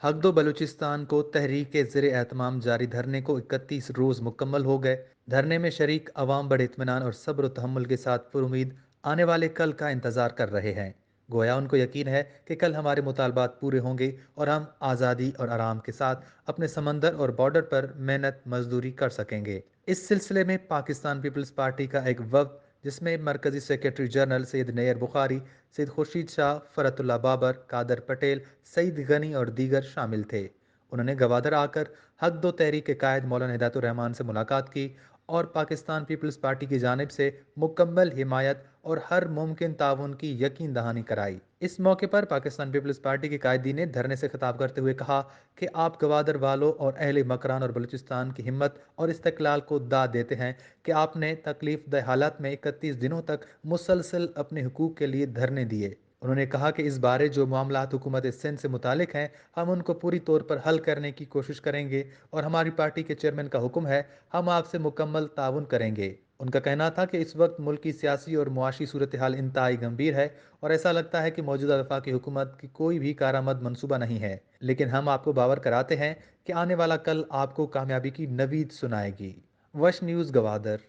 हक दो बलूचिस्तान को तहरीक ज़ेर एहतमाम जारी धरने को 31 रोज़ मुकम्मल हो गए। धरने में शरीक अवाम बड़े इत्मीनान और सब्र व तहम्मुल के साथ पुरुमीद आने वाले कल का इंतज़ार कर रहे हैं। गोया उनको यकीन है कि कल हमारे मुतालबात पूरे होंगे और हम आज़ादी और आराम के साथ अपने समंदर और बॉर्डर पर मेहनत मजदूरी कर सकेंगे। इस सिलसिले में पाकिस्तान पीपल्स पार्टी का एक वफ्द, जिसमें मरकजी सेक्रेटरी जनरल सैयद नैयर बुखारी, सैयद खुर्शीद शाह, फरतुल्ला बाबर, कादर पटेल, सईद गनी और दीगर शामिल थे। उन्होंने गवादर आकर हक दो तहरीक के कायद मौलाना हिदायतुर रहमान से मुलाकात की और पाकिस्तान पीपल्स पार्टी की जानिब से मुकम्मल हिमायत और हर मुमकिन ताउन की यकीन दहानी कराई। इस मौके पर पाकिस्तान पीपल्स पार्टी के कायदीन ने धरने से खिताब करते हुए कहा कि आप गवादर वालों और अहले मकरान और बलूचिस्तान की हिम्मत और इस्तकलाल को दाद देते हैं कि आपने तकलीफ दह हालात में 31 दिनों तक मुसलसल अपने हुकूक के लिए धरने दिए। उन्होंने कहा कि इस बारे जो मामलात हुकूमत सिंध से मुतालिक हैं, हम उनको पूरी तौर पर हल करने की कोशिश करेंगे और हमारी पार्टी के चेयरमैन का हुक्म है, हम आपसे मुकम्मल ताउन करेंगे। उनका कहना था कि इस वक्त मुल्क की सियासी और मुआशी सूरत हाल इंतहाई गंभीर है और ऐसा लगता है कि मौजूदा वफाकी हुकूमत की कोई भी कारामद मनसूबा नहीं है, लेकिन हम आपको बावर कराते हैं कि आने वाला कल आपको कामयाबी की नवीद सुनाएगी। वश न्यूज़ गवादर।